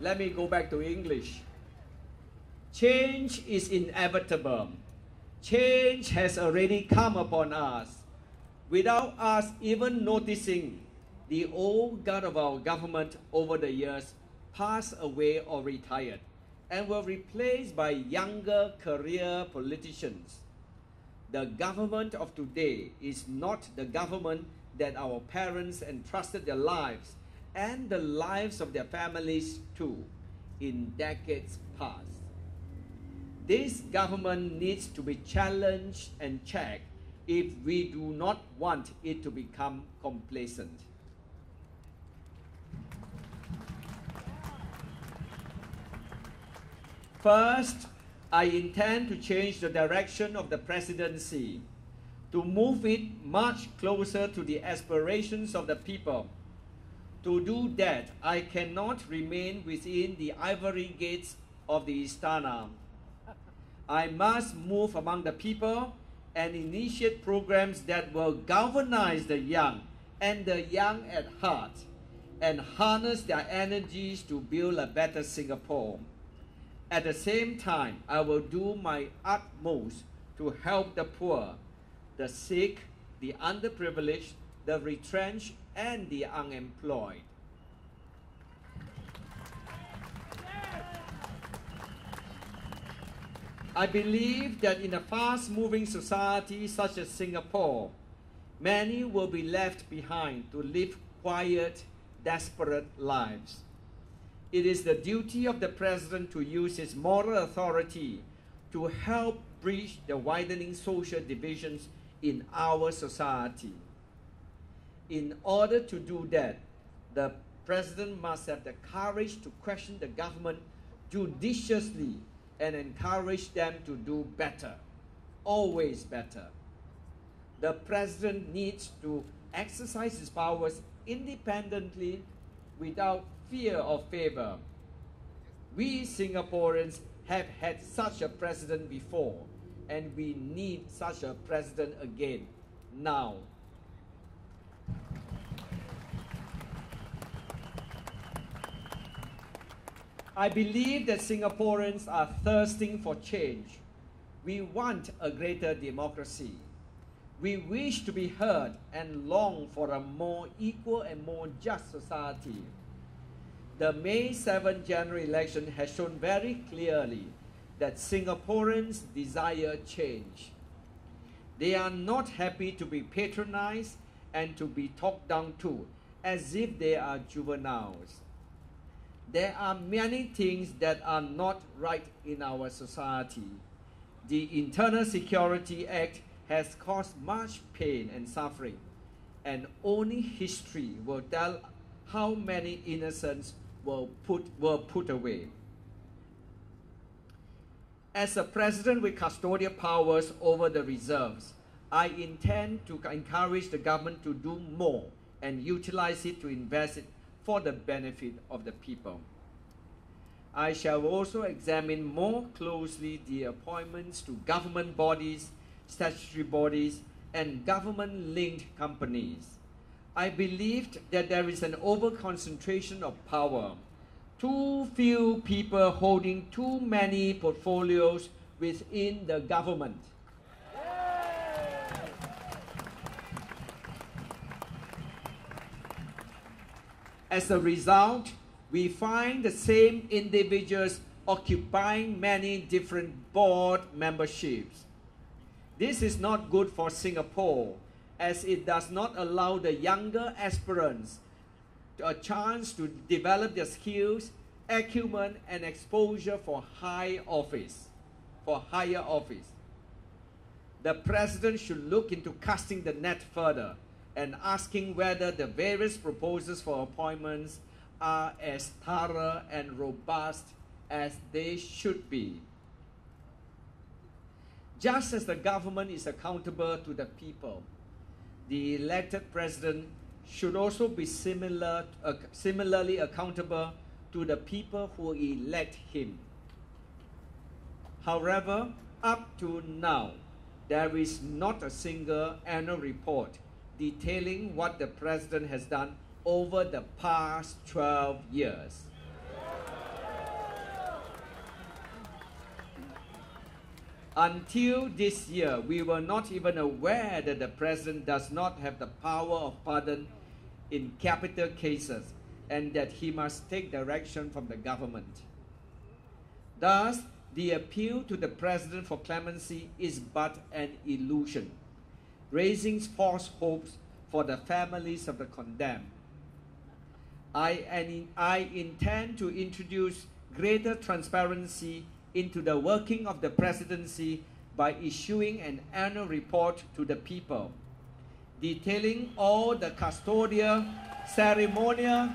Let me go back to English. Change is inevitable. Change has already come upon us. Without us even noticing, the old guard of our government over the years passed away or retired and were replaced by younger career politicians. The government of today is not the government that our parents entrusted their lives and the lives of their families to in decades past. This government needs to be challenged and checked if we do not want it to become complacent. First, I intend to change the direction of the presidency to move it much closer to the aspirations of the people. To do that, I cannot remain within the ivory gates of the Istana. I must move among the people and initiate programs that will galvanize the young and the young at heart and harness their energies to build a better Singapore. At the same time, I will do my utmost to help the poor, the sick, the underprivileged, the retrenched, and the unemployed. I believe that in a fast-moving society such as Singapore, many will be left behind to live quiet, desperate lives. It is the duty of the President to use his moral authority to help bridge the widening social divisions in our society. In order to do that, the President must have the courage to question the government judiciously and encourage them to do better, always better. The President needs to exercise his powers independently without fear or favor. We Singaporeans have had such a president before, and we need such a president again, now. I believe that Singaporeans are thirsting for change. We want a greater democracy. We wish to be heard and long for a more equal and more just society. The May 7 general election has shown very clearly that Singaporeans desire change. They are not happy to be patronized and to be talked down to as if they are juveniles. There are many things that are not right in our society. The Internal Security Act has caused much pain and suffering, and only history will tell how many innocents were put away. As a president with custodial powers over the reserves, I intend to encourage the government to do more and utilize it to invest it for the benefit of the people. I shall also examine more closely the appointments to government bodies, statutory bodies, and government-linked companies. I believed that there is an over-concentration of power, too few people holding too many portfolios within the government. As a result, we find the same individuals occupying many different board memberships. This is not good for Singapore, as it does not allow the younger aspirants a chance to develop their skills, acumen, and exposure for higher office. The President should look into casting the net further and asking whether the various proposals for appointments are as thorough and robust as they should be. Just as the government is accountable to the people, the elected president should also be similarly accountable to the people who elect him. However, up to now, there is not a single annual report detailing what the president has done over the past 12 years. Until this year, we were not even aware that the President does not have the power of pardon in capital cases and that he must take direction from the government. Thus, the appeal to the President for clemency is but an illusion, raising false hopes for the families of the condemned. I intend to introduce greater transparency into the working of the presidency by issuing an annual report to the people, detailing all the custodial, ceremonial,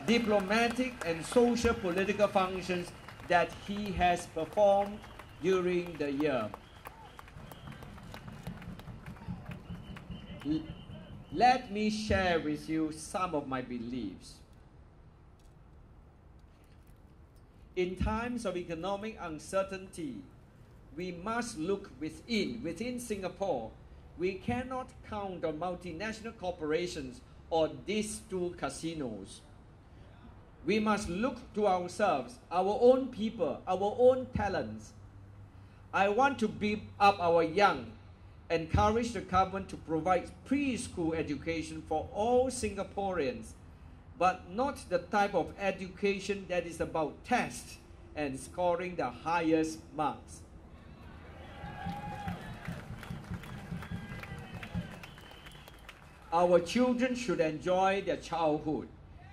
diplomatic, and social political functions that he has performed during the year. Let me share with you some of my beliefs. In times of economic uncertainty, we must look within Singapore. We cannot count on multinational corporations or these two casinos. We must look to ourselves, our own people, our own talents. I want to build up our young, encourage the government to provide preschool education for all Singaporeans, but not the type of education that is about tests and scoring the highest marks. Our children should enjoy their childhood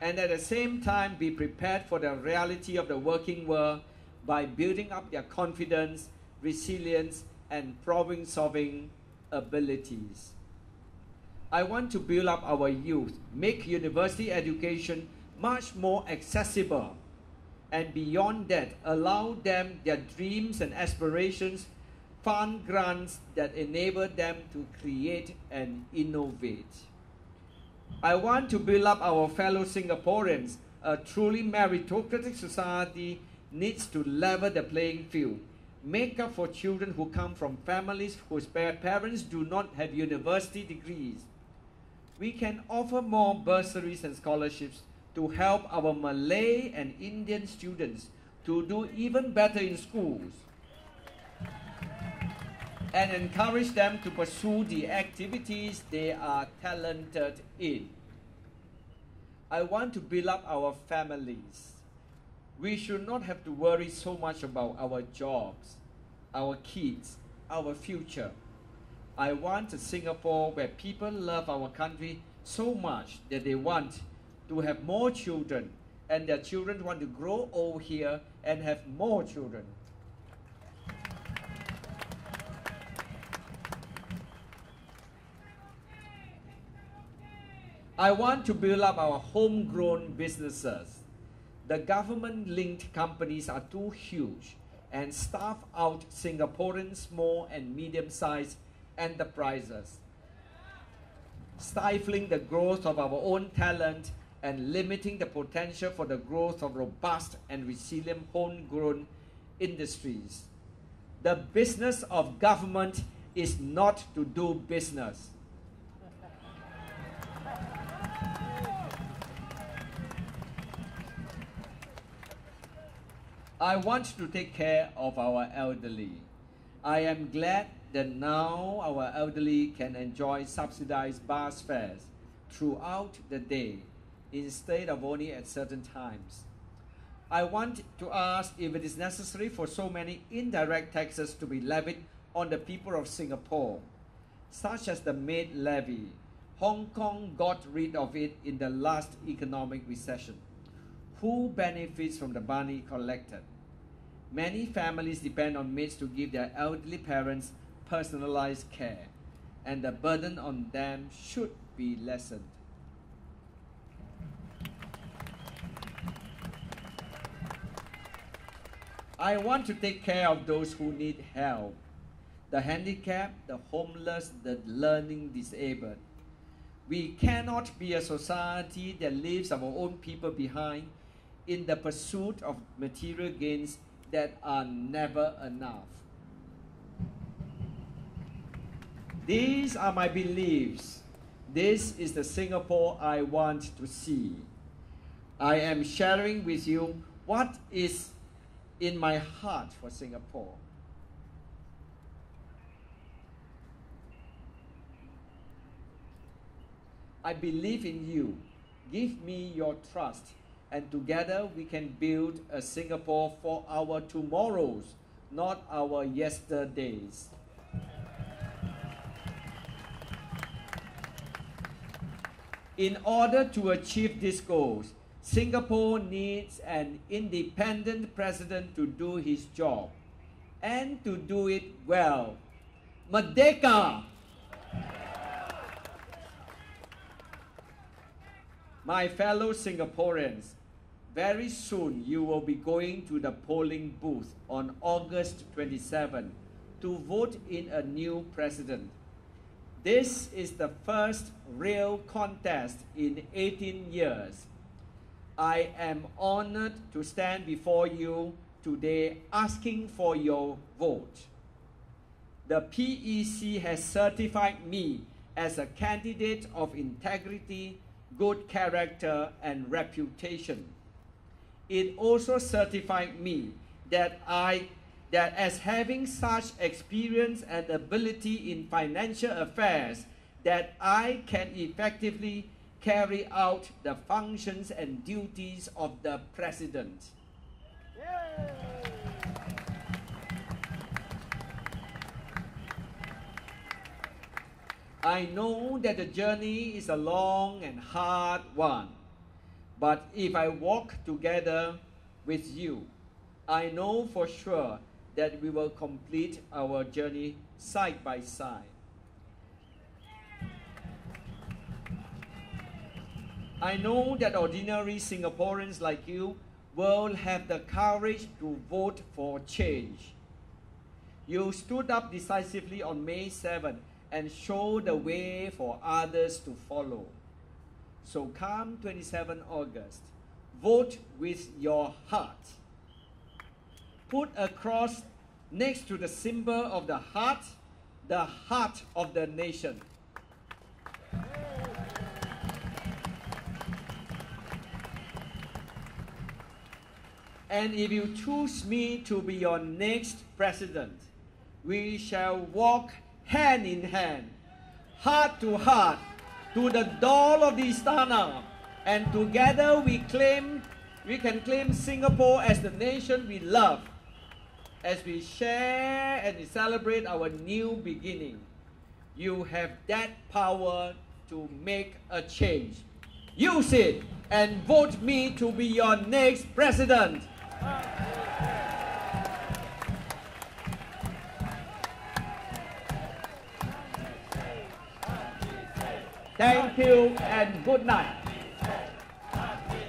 and at the same time be prepared for the reality of the working world by building up their confidence, resilience, and problem-solving abilities. I want to build up our youth, make university education much more accessible, and beyond that, allow them their dreams and aspirations, fund grants that enable them to create and innovate. I want to build up our fellow Singaporeans. A truly meritocratic society needs to level the playing field, make up for children who come from families whose parents do not have university degrees. We can offer more bursaries and scholarships to help our Malay and Indian students to do even better in schools and encourage them to pursue the activities they are talented in. I want to build up our families. We should not have to worry so much about our jobs, our kids, our future. I want a Singapore where people love our country so much that they want to have more children and their children want to grow old here and have more children. I want to build up our homegrown businesses. The government-linked companies are too huge and starve out Singaporean small and medium-sized enterprises, stifling the growth of our own talent and limiting the potential for the growth of robust and resilient homegrown industries. The business of government is not to do business. I want to take care of our elderly. I am glad that now our elderly can enjoy subsidized bus fares throughout the day instead of only at certain times. I want to ask if it is necessary for so many indirect taxes to be levied on the people of Singapore, such as the maid levy. Hong Kong got rid of it in the last economic recession. Who benefits from the money collected? Many families depend on maids to give their elderly parents personalized care, and the burden on them should be lessened. I want to take care of those who need help, the handicapped, the homeless, the learning disabled. We cannot be a society that leaves our own people behind in the pursuit of material gains that are never enough. These are my beliefs. This is the Singapore I want to see. I am sharing with you what is in my heart for Singapore. I believe in you. Give me your trust, and together we can build a Singapore for our tomorrows, not our yesterdays. In order to achieve these goals, Singapore needs an independent president to do his job and to do it well. Merdeka! My fellow Singaporeans, very soon you will be going to the polling booth on August 27 to vote in a new president. This is the first real contest in 18 years. I am honored to stand before you today asking for your vote. The PEC has certified me as a candidate of integrity, good character, and reputation. It also certified me that as having such experience and ability in financial affairs, that I can effectively carry out the functions and duties of the president. Yay! I know that the journey is a long and hard one, but if I walk together with you, I know for sure that we will complete our journey side by side. I know that ordinary Singaporeans like you will have the courage to vote for change. You stood up decisively on May 7 and showed the way for others to follow. So come 27 August, vote with your heart. Put a cross next to the symbol of the heart of the nation. And if you choose me to be your next president, we shall walk hand in hand, heart to heart, to the door of the Istana, and together we can claim Singapore as the nation we love, as we share and celebrate our new beginning. You have that power to make a change. Use it and vote me to be your next president. Thank you and good night.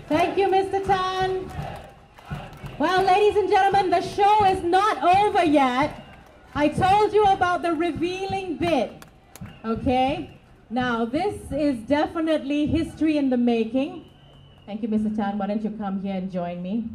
Thank you, Mr. Tan. Well, ladies and gentlemen, the show is not over yet. I told you about the revealing bit, okay? Now, this is definitely history in the making. Thank you, Mr. Tan. Why don't you come here and join me?